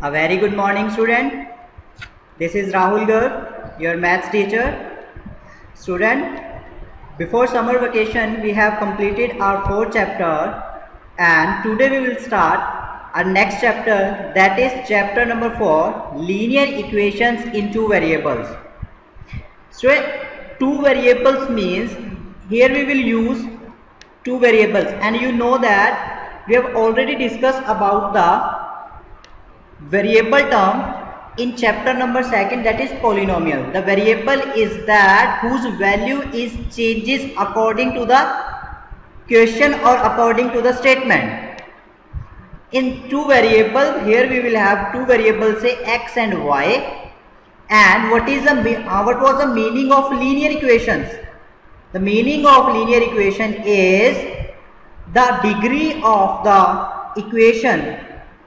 A very good morning, student. This is Rahul Garg, your maths teacher. Student, before summer vacation, we have completed our fourth chapter, and today we will start our next chapter, that is chapter number 4, linear equations in two variables. So, two variables means here we will use two variables, and you know that we have already discussed about the variable term in chapter number 2, that is polynomial. The variable is that whose value is changes according to the question or according to the statement. In two variables, here we will have two variables, say x and y. And what was the meaning of linear equations? The meaning of linear equation is the degree of the equation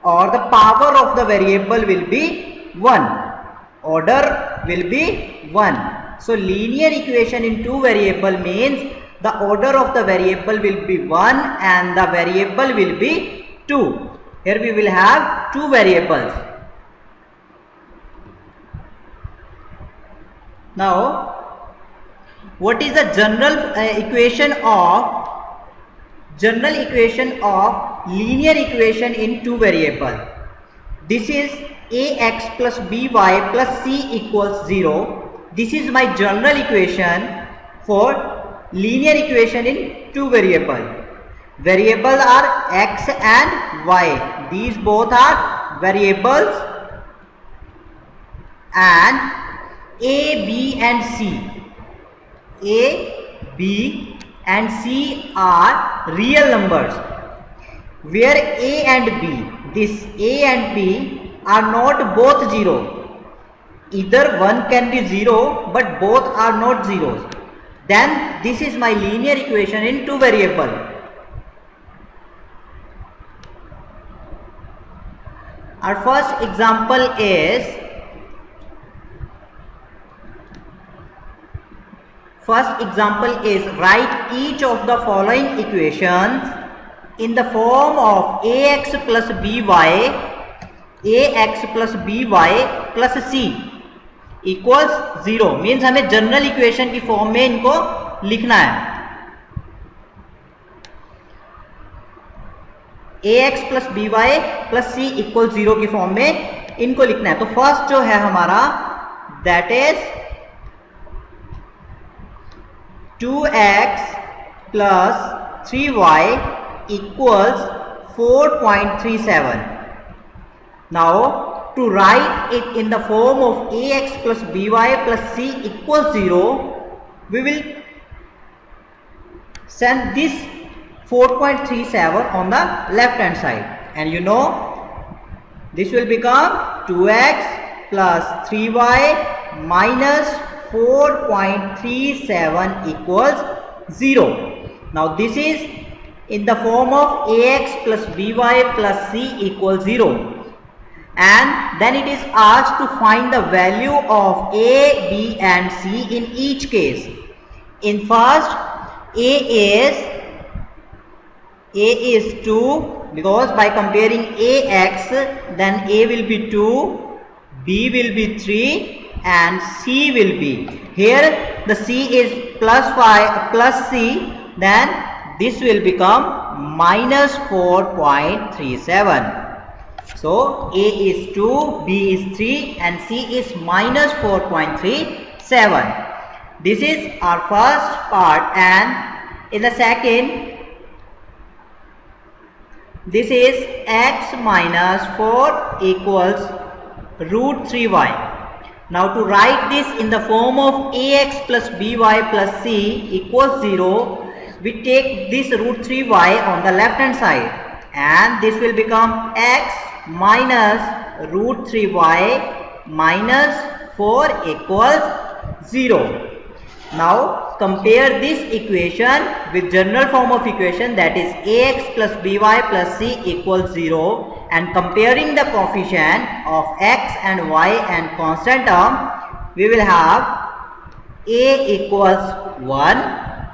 or the power of the variable will be 1. Order will be 1. So linear equation in two variable means the order of the variable will be 1 and the variable will be 2. Here we will have two variables. Now, what is the general equation of linear equation in two variable? This is ax plus by plus c equals 0. This is my general equation for linear equation in two variable. Variables are x and y. These both are variables, and a, b and c. A, b and c are real numbers, where a and b, this a and b are not both 0. Either one can be 0 but both are not zeros. Then this is my linear equation in two variable. Our first example is write each of the following equations in the form of ax plus by plus c equals 0. Means हमें general equation की form में इनको लिखना है. ax plus by plus c equals 0 की form में इनको लिखना है. तो फर्स्ट जो है हमारा that is 2x plus 3y equals 4.37. Now, to write it in the form of ax plus by plus c equals 0, we will send this 4.37 on the left hand side. And you know, this will become 2x plus 3y minus 4.37 equals 0. Now this is in the form of ax plus by plus c equals 0. And then it is asked to find the value of a, b and c in each case. In first, a is 2, because by comparing ax, then a will be 2, b will be 3 and c will be, here the c is plus 5 plus c, then this will become minus 4.37. So a is 2, b is 3 and c is minus 4.37. This is our first part. And in the second, this is x minus 4 equals root 3y. Now to write this in the form of ax plus by plus c equals 0, we take this root 3y on the left hand side, and this will become x minus root 3y minus 4 equals 0. Now compare this equation with general form of equation, that is ax plus by plus c equals 0, and comparing the coefficient of x and y and constant term, we will have a equals 1,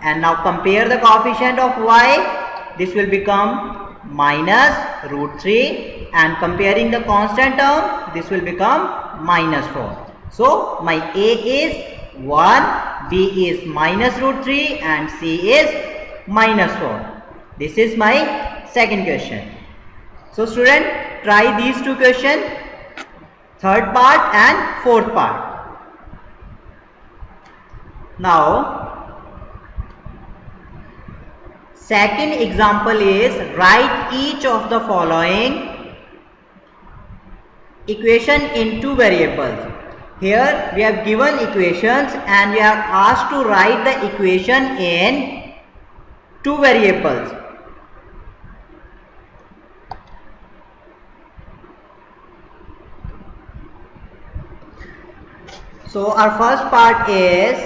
and now compare the coefficient of y, this will become minus root 3, and comparing the constant term, this will become minus 4. So my A is 1, B is minus root 3 and C is minus 4. This is my second question. So student, try these two questions, third part and fourth part. Now second example is write each of the following equation in two variables. Here we have given equations and we are asked to write the equation in two variables. So our first part is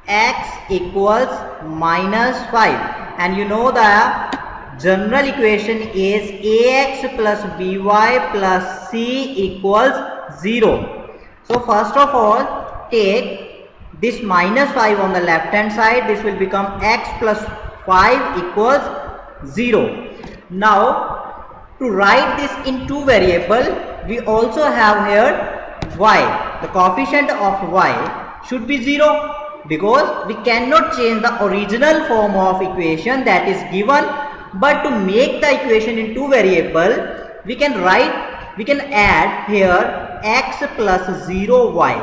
x equals minus 5, and you know the general equation is ax plus by plus c equals 0. So first of all, take this minus 5 on the left hand side, this will become x plus 5 equals 0. Now to write this in two variable, we also have here y. The coefficient of y should be 0, because we cannot change the original form of equation that is given, but to make the equation in two variable, we can add here x plus 0y,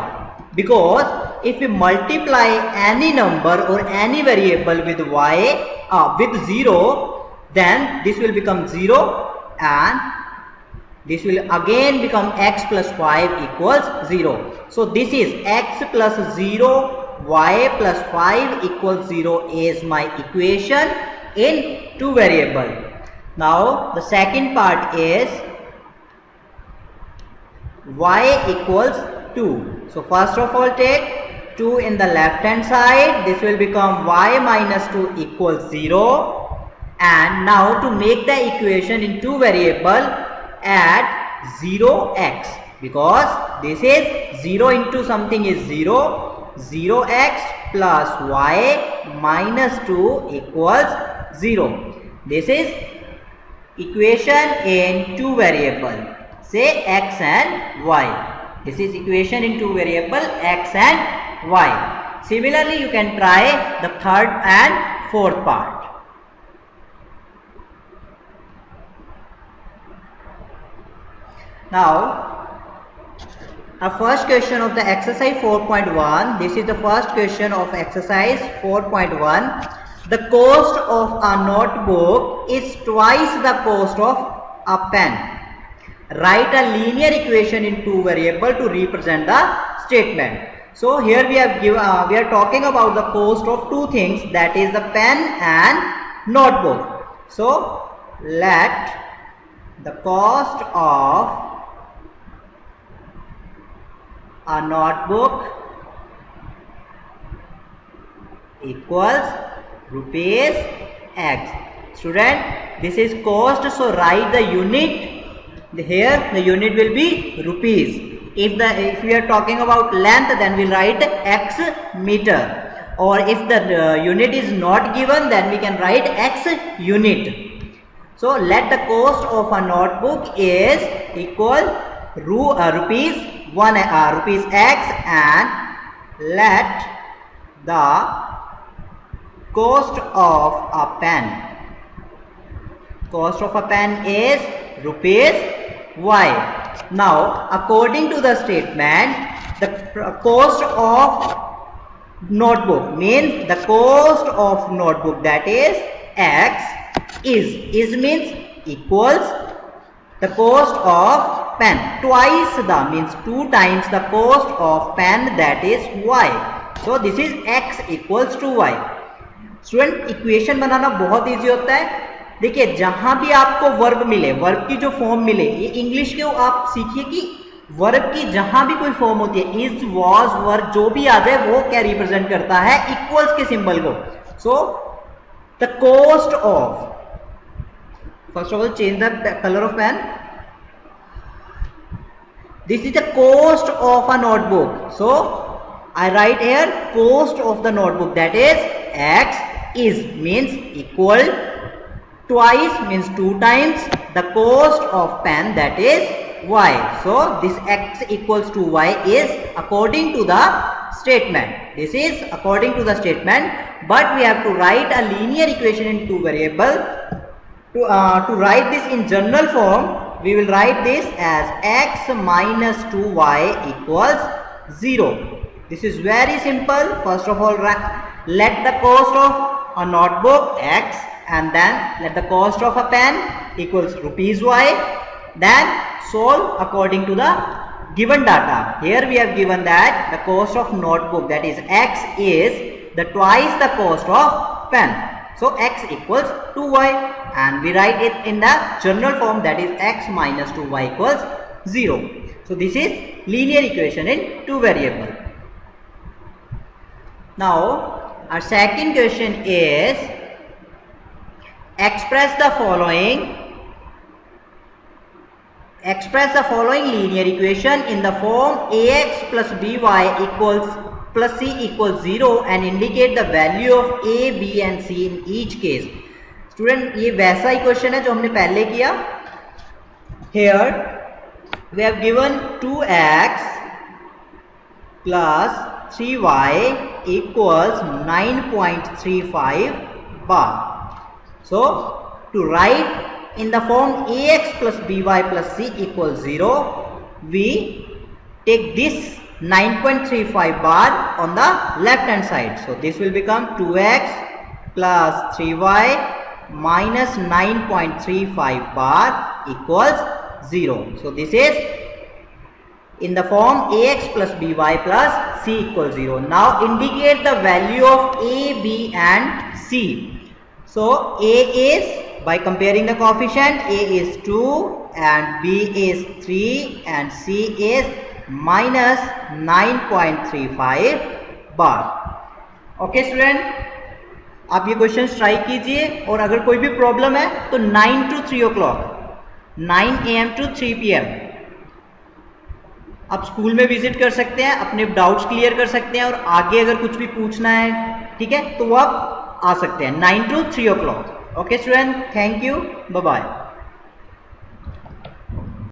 because if we multiply any number or any variable with y with 0, then this will become 0 and this will again become x plus 5 equals 0. So this is x plus 0, y plus 5 equals 0 is my equation in two variable. Now the second part is y equals 2. So first of all, take 2 in the left hand side, this will become y minus 2 equals 0. And now to make the equation in two variable, add 0x, because this is 0 into something is 0. 0x plus y minus 2 equals 0. This is equation in two variable, say x and y. This is equation in two variable x and y. Similarly, you can try the third and fourth part. Now, our first question of the exercise 4.1, this is the first question of exercise 4.1. The cost of a notebook is twice the cost of a pen. Write a linear equation in two variable to represent the statement. So here we are talking about the cost of two things, that is the pen and notebook. So let the cost of a notebook equals rupees x. Student, this is cost, so write the unit. Here the unit will be rupees. If we are talking about length, then we'll write x meter, or if the unit is not given, then we can write x unit. So let the cost of a notebook is equal rupees x, and let the cost of a pen is rupees y. Now according to the statement, the cost of notebook means the cost of notebook, that is x, is means equals the cost of pen, twice the means 2 times the cost of pen, that is y. So this is x equals to y. Student equation बनाना बहुत easy होता है. देखिए जहां भी आपको verb मिले, verb की जो फॉर्म मिले, ये इंग्लिश के आप सीखिए कि वर्ब की जहां भी कोई फॉर्म होती है, इज वॉज वर जो भी आ जाए वो क्या रिप्रेजेंट करता है, इक्वल्स के सिंबल को. So the cost of, first of all change the colour of pen. This is the cost of a notebook. So I write here cost of the notebook, that is x is means equal, twice means 2 times the cost of pen, that is y. So this x equals to y is according to the statement. This is according to the statement, but we have to write a linear equation in two variable. To write this in general form, we will write this as x minus 2y equals 0. This is very simple. First of all, let the cost of a notebook x, and then let the cost of a pen equals rupees y. Then solve according to the given data. Here we have given that the cost of notebook, that is x, is the twice the cost of pen. So x equals 2y, and we write it in the general form, that is x minus 2y equals 0. So this is linear equation in two variable. Now our second question is, express the following linear equation in the form ax plus by equals plus c equals 0 and indicate the value of a, b and c in each case. Student ये वैसा ही question है जो हमने पहले किया. Here we have given 2x plus 3y equals 9.35 bar. So to write in the form ax plus by plus c equals 0, we take this 9.35 bar on the left hand side. So this will become 2x plus 3y minus 9.35 bar equals 0. So this is in the form ax plus by plus c equals 0. Now indicate the value of a, b and c. So a is, by comparing the coefficient, a is 2 and b is 3 and c is minus 9.35 bar. Okay student, आप ये question try कीजिए, और अगर कोई भी problem है तो 9 to 3 o'clock, 9 AM to 3 PM आप स्कूल में विजिट कर सकते हैं, अपने डाउट्स क्लियर कर सकते हैं, और आगे अगर कुछ भी पूछना है, ठीक है, तो वो आप आ सकते हैं 9 to 3 o'clock. Okay student, thank you, bye bye.